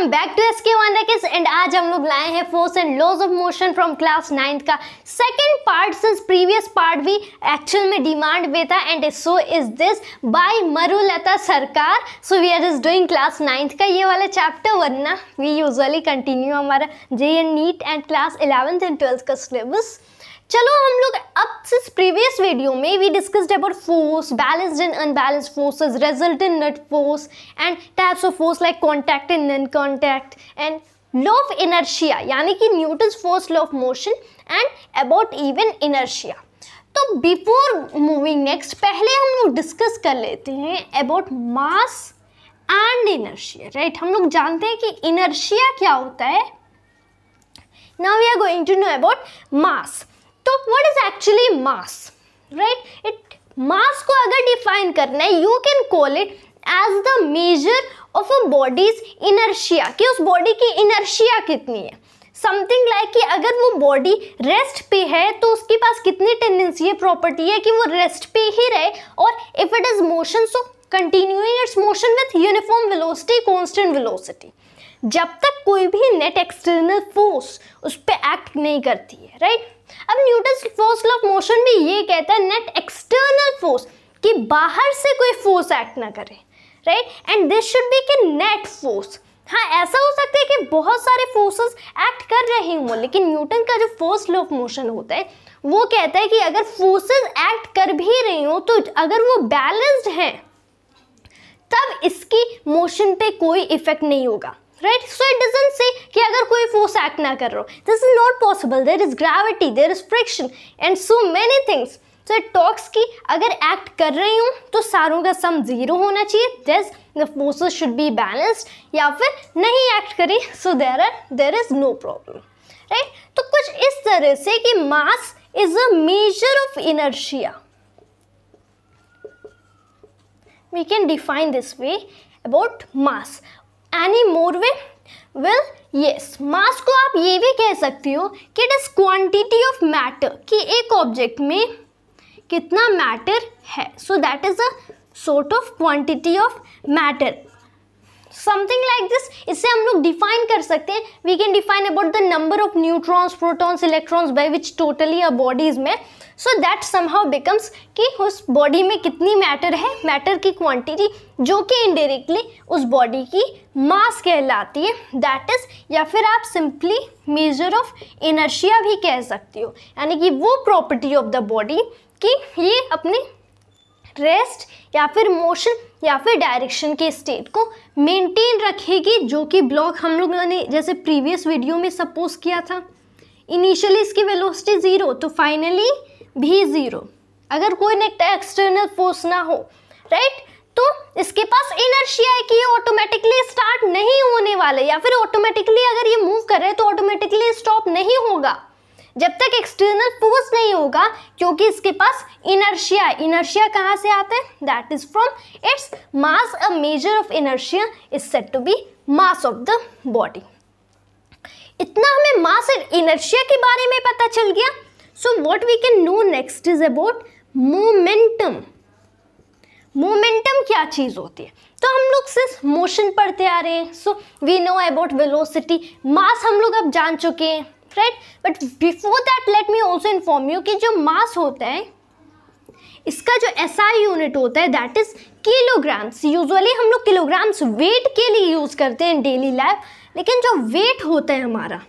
Welcome back to SK1 rackets and आज हम लोग लाए हैं force and laws of motion from class 9th का second part. Since previous part भी एक्चुअल में डिमांड में था and so is this by Marulata Sarkar. So we are just doing class 9th का ये वाला चैप्टर, वरना वी यूजुअली कंटिन्यू हमारा JEE NEET and class 11th and 12th का सिलेबस। चलो हम लोग अब सिर्फ प्रीवियस वीडियो में we discussed about force, balanced and unbalanced forces, resultant net force and types of force like contact and non contact and law of inertia यानी कि Newton's force law of motion and about even inertia. तो before moving next पहले हम लोग discuss कर लेते हैं about mass and inertia. Right, हम लोग जानते हैं कि इनर्शिया क्या होता है। Now we are going to know about mass. तो what is actually mass, right? मास को अगर डिफाइन करना है, you can call it as the measure of a body's inertia, कि उस बॉडी की इनर्शिया कितनी है। समथिंग लाइक कि अगर वो बॉडी रेस्ट पे है तो उसके पास कितनी टेंडेंसी है, प्रॉपर्टी है कि वो रेस्ट पे ही रहे, और if it is motion so continuing it's motion with uniform velocity, constant velocity, जब तक कोई भी नेट एक्सटर्नल फोर्स उस पर एक्ट नहीं करती है। राइट, अब Newton's force law of motion भी ये कहता है नेट एक्सटर्नल फोर्स, कि बाहर से कोई फोर्स एक्ट ना करे। Right, and this should be कि नेट फोर्स। हाँ, ऐसा हो सकता है कि बहुत सारे फोर्सेस एक्ट कर रहे हों, लेकिन न्यूटन का जो फोर्स लॉ ऑफ मोशन होता है वो कहता है कि अगर फोर्सेस एक्ट कर भी रही हो तो अगर वो बैलेंस्ड हैं तब इसकी मोशन पे कोई इफेक्ट नहीं होगा। Right, so it doesn't say कि अगर कोई फोर्स एक्ट ना कर रहा हो, this is not possible, there is gravity, there is friction and so many things. So it talks कि अगर एक्ट कर रही हूँ तो सारों का सम जीरो होना चाहिए, this the forces should be balanced, या फिर नहीं एक्ट करें so there is no problem. Right, तो कुछ इस तरह से कि mass is a measure of inertia, we can define this way about mass. Any more way? Well, yes, mass को आप ये भी कह सकते हो कि it is quantity of matter, कि एक ऑब्जेक्ट में कितना मैटर है। So that is a sort of quantity of matter. Something like this, इससे हम लोग डिफाइन कर सकते हैं। We can define about the number of neutrons, protons, electrons by which totally a body is made. So that somehow becomes कि उस body में कितनी मैटर है, मैटर की क्वांटिटी, जो कि इनडायरेक्टली उस बॉडी की मास कहलाती है। दैट इज, या फिर आप सिंपली मेजर ऑफ इनर्शिया भी कह सकते हो, यानी कि वो प्रॉपर्टी ऑफ द बॉडी कि ये अपने रेस्ट या फिर मोशन या फिर डायरेक्शन के स्टेट को मेंटेन रखेगी, जो कि ब्लॉक हम लोगों ने जैसे प्रीवियस वीडियो में सपोज किया था। इनिशियली इसकी वेलोसिटी ज़ीरो तो फाइनली भी ज़ीरो, अगर कोई नेट एक्सटर्नल फोर्स ना हो। राइट, तो इसके पास इनर्शिया है कि ये ऑटोमेटिकली स्टार्ट नहीं होने वाले, या फिर ऑटोमेटिकली अगर ये मूव कर रहे हैं तो ऑटोमेटिकली स्टॉप नहीं होगा जब तक एक्सटर्नल फोर्स नहीं होगा, क्योंकि इसके पास इनर्शिया है। इनर्शिया कहाँ से आता है? That is from its mass. A measure of inertia is said to be mass of the body. इतना हमें मास एंड इनर्शिया के बारे में पता चल गया। So what we can know next is about momentum. Momentum क्या चीज़ होती है? तो हम लोग सिर्फ मोशन पढ़ते आ रहे हैं, so we know about velocity. Mass हम लोग अब जान चुके हैं। Right, but before that let me also inform you कि जो मास होता है इसका जो SI यूनिट होता है दैट इज किलोग्राम्स। यूजुअली हम लोग किलोग्राम्स वेट के लिए यूज करते हैं डेली लाइफ, लेकिन जो वेट होता है हमारा,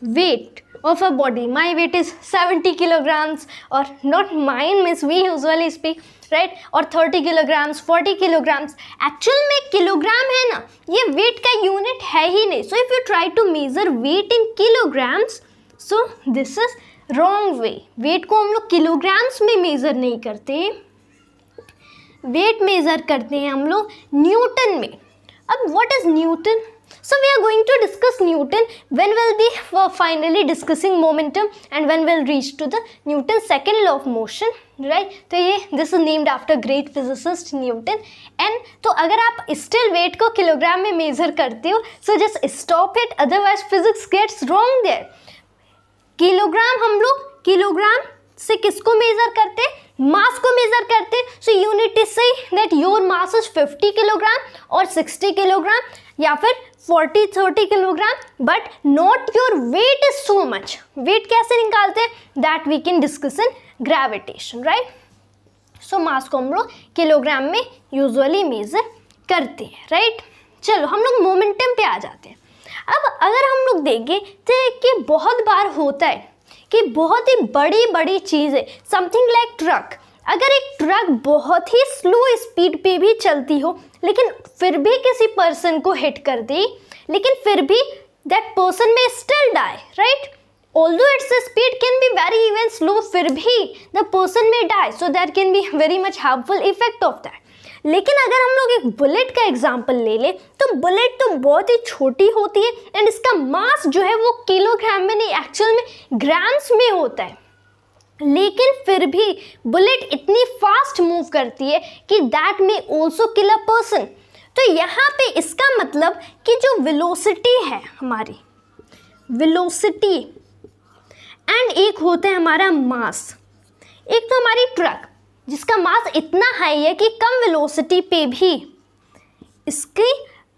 wait of a body, my weight is 70 kilograms, or not mine means we usually speak, right, और 30 kilograms, 40 kilograms, actual में किलोग्राम है ना, ये वेट का यूनिट है ही नहीं। so if you try to measure weight in kilograms, so this is wrong way। Weight को हम लोग किलोग्राम्स में मेज़र नहीं करते, वेट मेज़र करते हैं हम लोग न्यूटन में। अब what is Newton? So we are going to discuss Newton when we'll be finally discussing momentum and when we'll reach to the Newton's second law of motion, right? तो ये this is named after great physicist Newton। and तो अगर आप still weight को kilogram में measure करते हो, so just stop it, otherwise physics gets wrong there। Kilogram हम लोग किलोग्राम से किसको मेजर करते हैं? मास को मेजर करते हैं, so unit is say that your mass is 50 kilogram और 60 किलोग्राम या फिर 40-30 kilogram, but not your weight is so much. Weight कैसे निकालते हैं, that we can discuss in gravitation, right. So mass को हम लोग किलोग्राम में यूजुअली मेजर करते हैं, राइट. चलो हम लोग मोमेंटम पे आ जाते हैं. अब अगर हम लोग देखें तो कि बहुत बार होता है कि बहुत ही बड़ी बड़ी चीज़ें, समथिंग लाइक ट्रक, अगर एक ट्रक बहुत ही स्लो स्पीड पे भी चलती हो लेकिन फिर भी किसी पर्सन को हिट कर दे, लेकिन फिर भी that person may still die, right. Although its speed can be very even slow, फिर भी the person may die, so that can be very much harmful effect of that. लेकिन अगर हम लोग एक बुलेट का एग्जाम्पल ले लें तो बुलेट तो बहुत ही छोटी होती है एंड इसका मास जो है वो किलोग्राम में नहीं, एक्चुअल में ग्राम्स में होता है. लेकिन फिर भी बुलेट इतनी फास्ट मूव करती है कि दैट में ऑल्सो किल अ पर्सन. तो यहाँ पे इसका मतलब कि जो वेलोसिटी है हमारी, वेलोसिटी एंड एक होता है हमारा मास. एक तो हमारी ट्रक जिसका मास इतना हाई है कि कम वेलोसिटी पे भी इसकी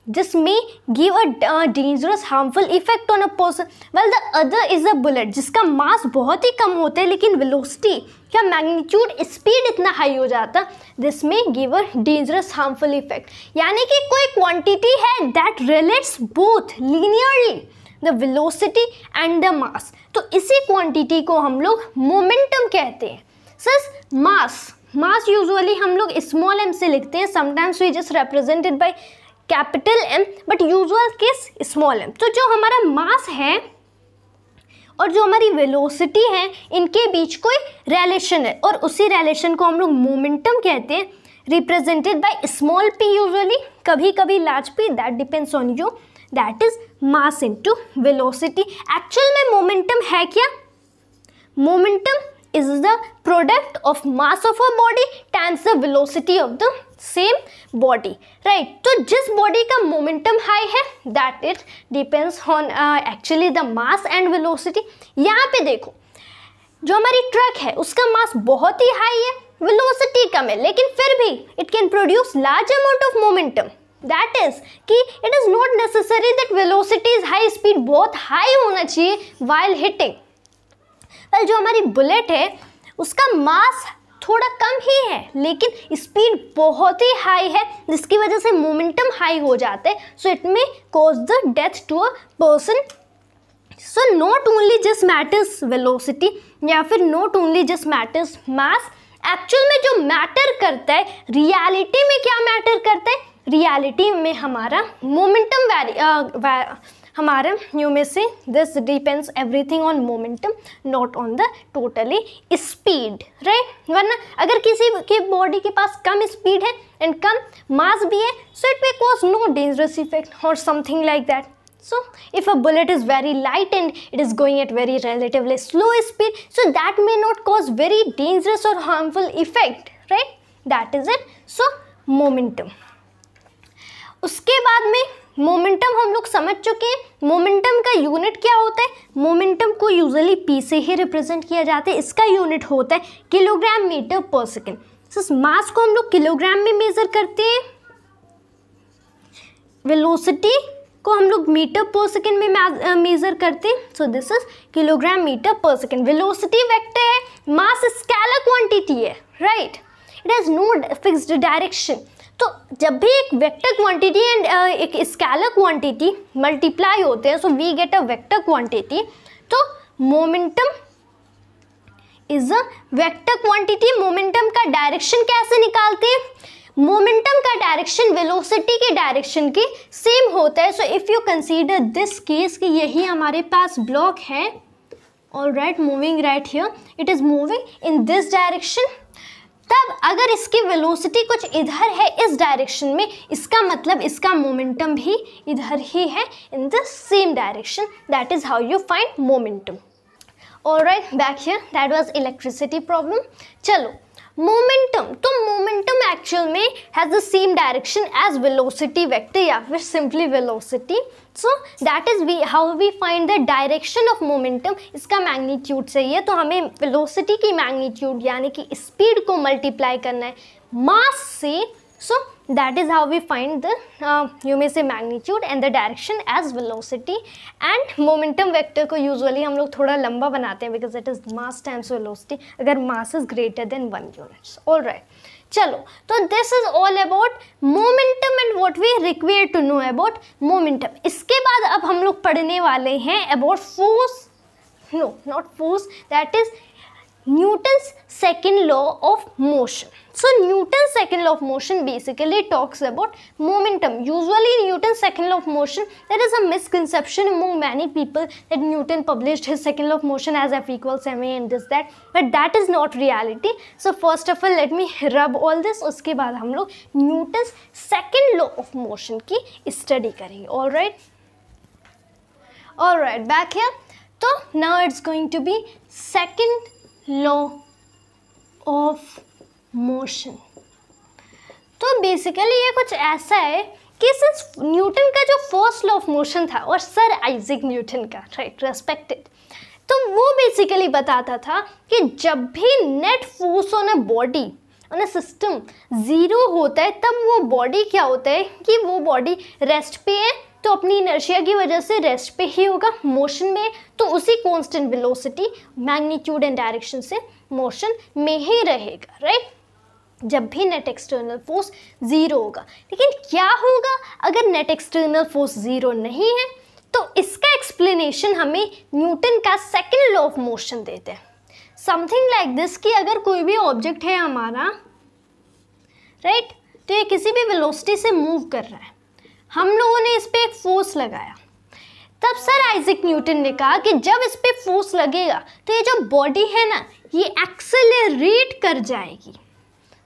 जिसमें give a dangerous harmful effect on a person, well the other is a bullet जिसका मास बहुत ही कम होता है लेकिन वेलोसिटी का मैग्नीट्यूड स्पीड इतना हाई हो जाता, दिस में give a dangerous harmful effect. यानी कि कोई क्वांटिटी है that relates both linearly the velocity and the mass, तो इसी क्वांटिटी को हम लोग मोमेंटम कहते हैं. सर मास यूजुअली हम लोग स्मॉल m से लिखते हैं, sometimes we just represented by capital M, but usual case small m. तो जो हमारा मास है और जो हमारी वेलोसिटी है इनके बीच कोई रिलेशन है और उसी रिलेशन को हम लोग मोमेंटम कहते हैं, represented by small p usually, कभी कभी large p, that depends on you, that is mass into velocity. Actual में मोमेंटम है क्या, momentum is the product of mass of a body times the velocity of the same body, right. तो जिस body का momentum high है that it depends on actually the mass and velocity. यहाँ पे देखो जो हमारी ट्रक है उसका मास बहुत ही हाई है, वेलोसिटी कम है, लेकिन फिर भी it can produce large amount of momentum. That is कि it is not necessary that velocity is high, speed बहुत high होना चाहिए while hitting. जो हमारी बुलेट है उसका मास थोड़ा कम ही है लेकिन स्पीड बहुत ही हाई है जिसकी वजह से मोमेंटम हाई हो जाता है, so it may cause the death to a person. So not only just matters velocity या फिर not only just matters mass, actual में जो मैटर करता है रियलिटी में क्या मैटर करता है, रियलिटी में हमारा मोमेंटम हमारे यू में से this depends everything on momentum not on the totally speed, right. वरना अगर किसी के बॉडी के पास कम स्पीड है एंड कम मास भी है, so it may cause no dangerous effect और something like that. So if a bullet is very light and it is going at very relatively slow speed, so that may not cause very dangerous or harmful effect, right. That is it. So momentum. उसके बाद में momentum हम लोग समझ चुके हैं. Momentum का unit क्या होता है, मोमेंटम को यूजुअली p से ही रिप्रेजेंट किया जाता है, इसका यूनिट होता है किलोग्राम मीटर पर सेकेंड. सो मास को हम लोग किलोग्राम में मेजर करते हैं, वेलोसिटी को हम लोग मीटर पर सेकेंड में मेजर करते हैं, so this is kilogram metre per second. Velocity vector है, मास स्केलर क्वांटिटी है, right. It has no fixed direction. तो जब भी एक वेक्टर क्वांटिटी एंड एक स्केलर क्वांटिटी मल्टीप्लाई होते हैं, so we get a vector quantity. तो momentum is a vector quantity. Momentum का डायरेक्शन कैसे निकालते हैं, मोमेंटम का डायरेक्शन वेलोसिटी के डायरेक्शन के सेम होता है. So if you consider this case कि यही हमारे पास ब्लॉक है, alright, moving right here, it is moving in this direction. तब अगर इसकी वेलोसिटी कुछ इधर है इस डायरेक्शन में, इसका मतलब इसका मोमेंटम भी इधर ही है in the same direction. That is how you find momentum. Alright, back here that was electricity problem. चलो मोमेंटम, तो मोमेंटम एक्चुअल में has the same direction as velocity vector या फिर simply velocity. So that is how we find the direction of momentum. इसका magnitude चाहिए तो हमें velocity की मैग्नीट्यूड यानी कि स्पीड को मल्टीप्लाई करना है मास से. सो that is how we find the you may say magnitude and the direction as velocity. And momentum vector को usually हम लोग थोड़ा लंबा बनाते हैं because it is mass times velocity अगर mass is greater than 1 units. all right, चलो तो this is all about momentum and what we require to know about momentum. इसके बाद अब हम लोग पढ़ने वाले हैं about force, no not force, that is Newton's second law of motion. So Newton's second law of motion basically talks about momentum. Usually Newton's second law of motion, there is a misconception among many people that Newton published his second law of motion as F equals ma and this that, but that is not reality. So first of all let me rub all this, उसके बाद हम लोग Newton's second law of motion की study करेंगे. All right, back here. So now it's going to be second law of motion. तो basically ये कुछ ऐसा है कि सिंस न्यूटन का जो फर्स्ट लॉ ऑफ मोशन था और सर आइजैक न्यूटन का राइट रेस्पेक्टेड, तो वो बेसिकली बताता था कि जब भी net force on a body on a system zero होता है तब वो बॉडी क्या होता है कि वो बॉडी रेस्ट पे है, तो अपनी इनर्शिया की वजह से रेस्ट पे ही होगा, मोशन में तो उसी constant velocity magnitude and direction से मोशन में ही रहेगा राइट, जब भी नेट एक्सटर्नल फोर्स ज़ीरो होगा. लेकिन क्या होगा अगर नेट एक्सटर्नल फोर्स ज़ीरो नहीं है, तो इसका एक्सप्लेनेशन हमें न्यूटन का सेकेंड लॉ ऑफ मोशन देते हैं. समथिंग लाइक दिस कि अगर कोई भी ऑब्जेक्ट है हमारा राइट, तो ये किसी भी वेलोसिटी से मूव कर रहा है, हम लोगों ने इस पर एक फोर्स लगाया, तब सर आइजैक न्यूटन ने कहा कि जब इस पर फोर्स लगेगा तो ये जो बॉडी है ना ये एक्सेलरेट कर जाएगी.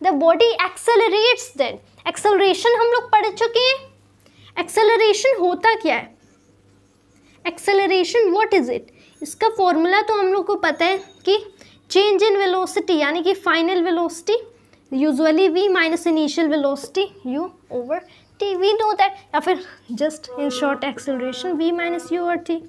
The body accelerates. Then acceleration हम लोग पढ़ चुके हैं. एक्सेलरेशन होता क्या है, एक्सेलरेशन व्हाट इज इट, इसका फॉर्मूला तो हम लोग को पता है कि चेंज इन वेलोसिटी यानी कि final velocity usually v minus initial velocity u over t, we know that, या फिर just in short acceleration v minus u और t.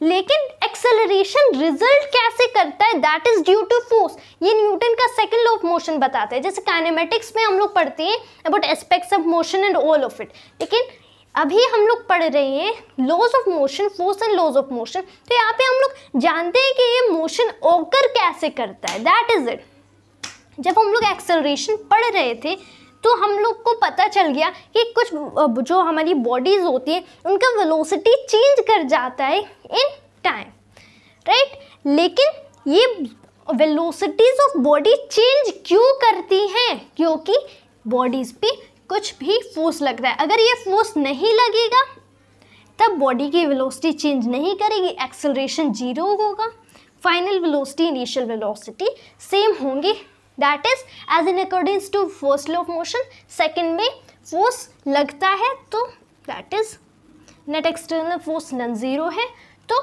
लेकिन एक्सेलरेशन रिजल्ट कैसे करता है, that is due to force. ये न्यूटन का सेकंड लॉ ऑफ मोशन बताता है. जैसे काइनेमेटिक्स में हम लोग पढ़ते हैं about aspects of motion and all of it, लेकिन अभी हम लोग पढ़ रहे हैं laws of motion, force and laws of motion. तो यहाँ पे हम लोग जानते हैं कि ये मोशन ओकर कैसे करता है, दैट इज इट. जब हम लोग एक्सेलरेशन पढ़ रहे थे तो हम लोग को पता चल गया कि कुछ जो हमारी बॉडीज़ होती है उनका वेलोसिटी चेंज कर जाता है इन टाइम राइट. लेकिन ये वेलोसिटीज ऑफ बॉडी चेंज क्यों करती हैं, क्योंकि बॉडीज़ पे कुछ भी फोर्स लग रहा है. अगर ये फोर्स नहीं लगेगा तब बॉडी की वेलोसिटी चेंज नहीं करेगी, एक्सेलरेशन जीरो होगा, final velocity initial velocity same होंगी. That is as in accordings to first law of motion. Second में फोर्स लगता है तो that is net external force non zero है, तो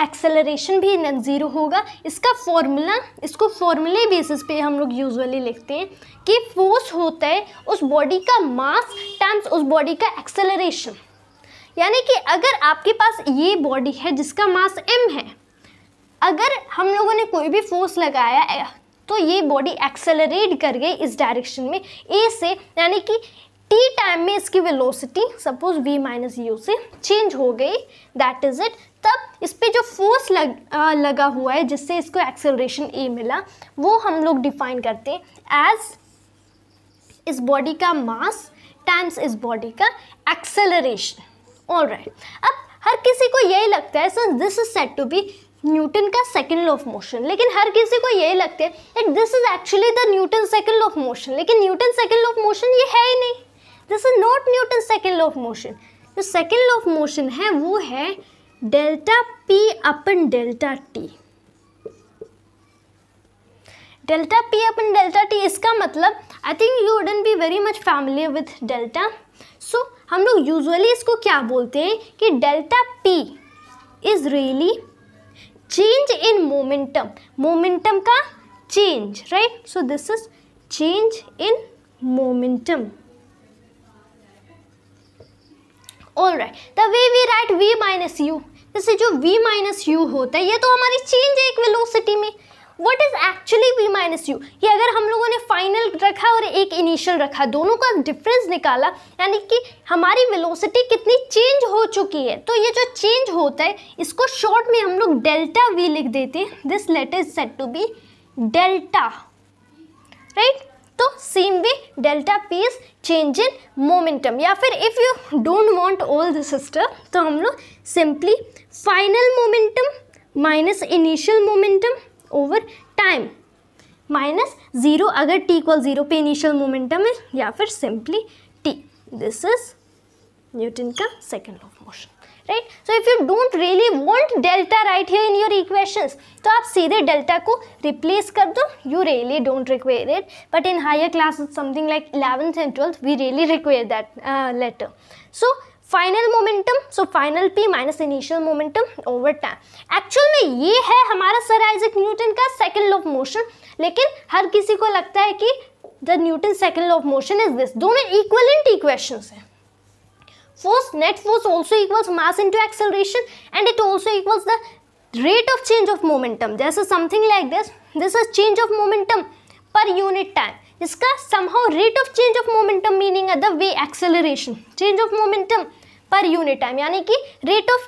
एक्सेलरेशन भी नॉन ज़ीरो होगा. इसका फॉर्मूला, इसको फॉर्मूले बेसिस पे हम लोग यूजुअली लिखते हैं कि फोर्स होता है उस बॉडी का मास टाइम्स उस बॉडी का एक्सेलरेशन. यानी कि अगर आपके पास ये बॉडी है जिसका मास m है, अगर हम लोगों ने कोई भी फोर्स लगाया तो ये बॉडी एक्सेलरेट कर गई इस डायरेक्शन में a से, यानी कि t टाइम में इसकी velocity suppose v minus you से चेंज हो गई, दैट इज इट. तब इस पे जो फोर्स लगा हुआ है जिससे इसको एक्सेलरेशन a मिला, वो हम लोग डिफाइन करते हैं एज इस बॉडी का मास टाइम्स इस बॉडी का एक्सेलरेशन. ऑलराइट, अब हर किसी को यही लगता है sir this is said to be Newton का सेकंड लॉ ऑफ मोशन, लेकिन हर किसी को यही लगता है that this is actually the Newton second law of motion. लेकिन Newton second law of motion ये है ही नहीं, this is not Newton second law of motion. जो सेकंड लॉ ऑफ मोशन है वो है delta p upon delta t. Delta p upon delta t, इसका मतलब I think you wouldn't be very much familiar with delta. So हम लोग usually इसको क्या बोलते हैं कि delta p is really change in momentum, momentum का change right. So this is change in momentum. Alright, the way we write v minus u, जैसे जो v माइनस यू होता है ये तो हमारी चेंज है एक वेलोसिटी में। What is actually v minus you, ये अगर हम लोगों ने फाइनल रखा और एक इनिशियल रखा, दोनों का डिफरेंस निकाला, यानी कि हमारी वेलोसिटी कितनी चेंज हो चुकी है। तो ये जो चेंज होता है इसको शॉर्ट में हम लोग डेल्टा v लिख देते हैं। This letter is said to be delta, right. तो same way delta p is change in momentum, या फिर if you don't want all this stuff तो हम लोग simply final momentum minus initial momentum over time minus 0 अगर t equal 0 पे initial momentum है, या फिर simply t। This is Newton का second law of motion, right. So if you don't really want delta right here in your equations तो आप सीधे delta को रिप्लेस कर दो, you really don't require it, but in higher classes something like 11th and 12th we really require that letter. So final momentum, so final p minus initial momentum over time. Actual में ये है हमारा sir Isaac Newton का second law of motion, लेकिन हर किसी को लगता है कि the Newton second law of motion is this. दोनों इक्विवेलेंट इक्वेशंस हैं। Force, net force also equals mass into acceleration, and it also equals the rate of change of momentum. There's something like this. This is change of momentum per unit time. इसका somehow rate of change of momentum meaning the way acceleration, change of momentum per unit time, यानी कि rate of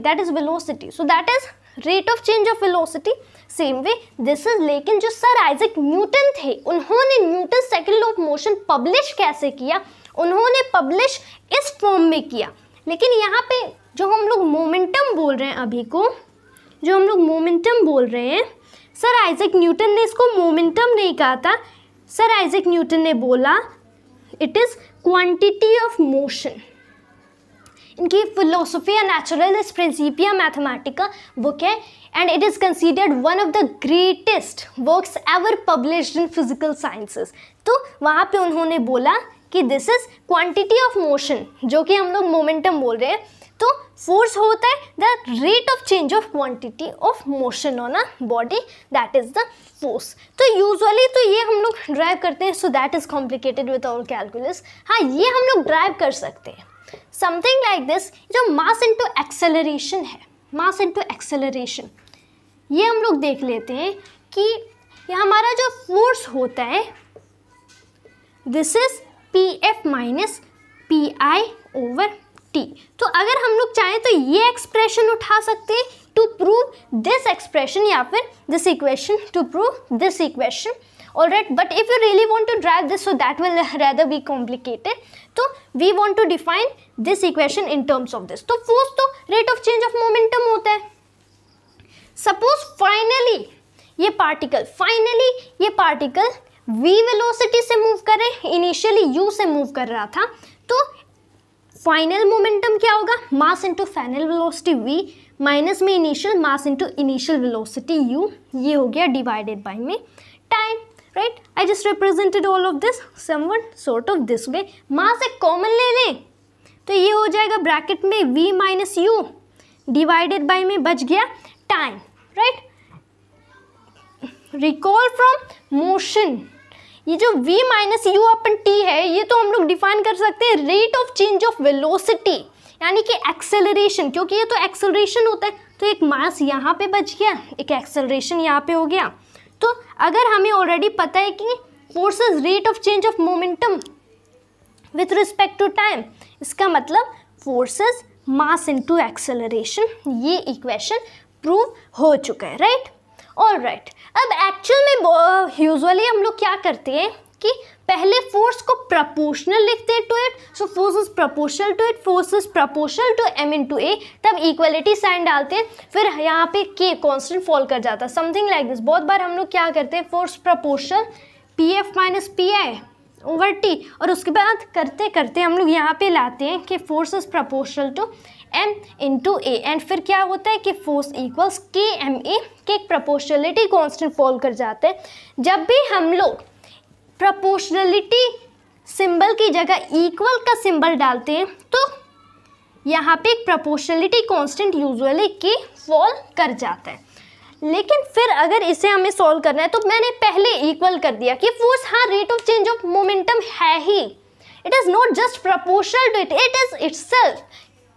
that is velocity. So that is rate of change of velocity. Same way this is, लेकिन जो sir Isaac Newton थे उन्होंने Newton second law of motion publish कैसे किया, उन्होंने publish इस फॉर्म में किया। लेकिन यहाँ पे जो हम लोग मोमेंटम बोल रहे हैं, अभी को जो हम लोग मोमेंटम बोल रहे हैं, सर आइजैक न्यूटन ने इसको मोमेंटम नहीं कहा था। सर आइजैक न्यूटन ने बोला it is quantity of motion. इनकी फिलोसफिया नेचुरलिस प्रिंसिपिया मैथमेटिका बुक है, and it is considered one of the greatest works ever published in physical sciences. तो वहाँ पे उन्होंने बोला कि this is quantity of motion, जो कि हम लोग मोमेंटम बोल रहे हैं। तो फोर्स होता है the rate of change of quantity of motion on a body, that is the force. तो यूजुअली तो ये हम लोग ड्राइव करते हैं, so that is complicated with our calculus. हाँ, ये हम लोग ड्राइव कर सकते हैं समथिंग लाइक दिस। जो मास इनटू एक्सेलरेशन है, मास इनटू एक्सेलरेशन, ये हम लोग देख लेते हैं कि ये हमारा जो फोर्स होता है this is pf minus pi over t। तो अगर हम लोग चाहें तो ये एक्सप्रेशन उठा सकते हैं टू प्रूव दिस एक्सप्रेशन, या फिर this equation to prove this equation. Alright, but if you really want to drive this so that will rather be complicated, तो we want to define this equation in terms of this. तो force तो rate of change of momentum होता है। Suppose finally ये particle v velocity से move कर रहे हैं, इनिशियली u से मूव कर रहा था, तो फाइनल मोमेंटम क्या होगा, mass into final velocity v minus में initial mass into initial velocity u, ये हो गया डिवाइडेड बाय में time, right. I just represented all of this someone sort of this way. Mass एक कॉमन ले लें तो ये हो जाएगा ब्रैकेट में v minus u divided by में बच गया time, right. Recall from motion, ये जो v minus you upon t है, ये तो हम लोग डिफाइन कर सकते हैं rate of change of velocity, यानी कि एक्सेलरेशन, क्योंकि ये तो एक्सेलरेशन होता है। तो एक मास यहाँ पे बच गया, एक एक्सेलरेशन यहाँ पे हो गया। तो अगर हमें ऑलरेडी पता है कि force is rate of change of momentum with respect to time, इसका मतलब force is mass into acceleration. ये इक्वेशन प्रूव हो चुका है, राइट। ऑलराइट, अब एक्चुअल में यूजुअली हम लोग क्या करते हैं कि पहले फोर्स को प्रपोर्शनल लिखते हैं to it. So force is proportional to it, force is proportional to m into A, तब इक्वलिटी साइन डालते हैं, फिर यहाँ पे k कांस्टेंट फॉल कर जाता है, समथिंग लाइक दिस। बहुत बार हम लोग क्या करते हैं, force proportional pf minus pi over t, और उसके बाद करते करते हम लोग यहाँ पे लाते हैं कि force is proportional to m into a, and फिर क्या होता है कि force equals k m a, k proportionality constant fall कर जाते हैं। जब भी हम लोग प्रपोर्शनलिटी सिंबल की जगह इक्वल का सिंबल डालते हैं तो यहाँ पे एक प्रपोर्शनलिटी कांस्टेंट यूजुअली के फॉल कर जाता है। लेकिन फिर अगर इसे हमें सॉल्व करना है तो मैंने पहले इक्वल कर दिया कि फोर्स, हाँ rate of change of momentum है ही, it is not just proportional to it, it is itself.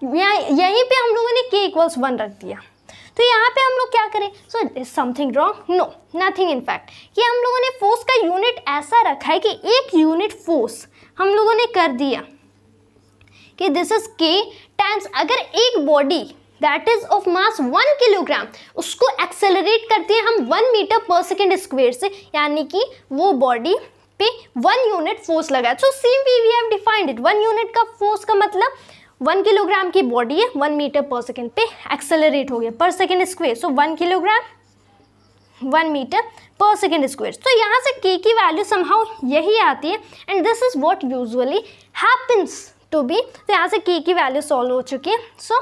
यहीं पे हम लोगों ने k = 1 रख दिया, तो यहाँ पे हम लोग क्या करें? So is something wrong? No, nothing in fact. कि हम लोगों ने फोर्स का यूनिट ऐसा रखा है कि एक यूनिट फोर्स हम लोगों ने कर दिया कि दिस इज k टाइम्स, अगर एक body that is of mass 1 kilogram उसको एक्सेलरेट करते हैं हम 1 मीटर पर सेकेंड स्क्वायर से, यानी कि वो बॉडी पे 1 यूनिट फोर्स लगा है। So same we have defined it, 1 unit का फोर्स का मतलब 1 किलोग्राम की बॉडी है, 1 मीटर पर सेकेंड पे एक्सेलरेट हो गया पर सेकेंड स्क्वायर, सो 1 kilogram 1 metre per second square. तो यहाँ से k की वैल्यू समहाउ यही आती है, and this is what usually happens to be. तो यहाँ से k की वैल्यू सॉल्व हो चुकी है, सो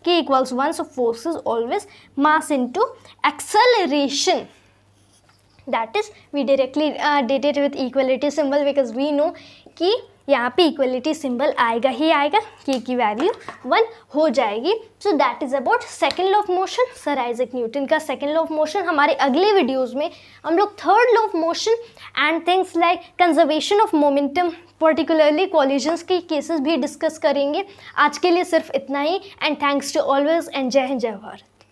k = 1, so force is always mass into acceleration. That is, we directly did it with equality symbol because we know कि यहाँ पे इक्वलिटी सिंबल आएगा ही आएगा, k की वैल्यू 1 हो जाएगी। So that is about second law of motion, sir Isaac Newton का second law of motion. हमारे अगले वीडियोज़ में हम लोग third law of motion and things like conservation of momentum, particularly collisions के केसेस भी डिस्कस करेंगे। आज के लिए सिर्फ इतना ही, and thanks to always, and जय हिंद जय भारत।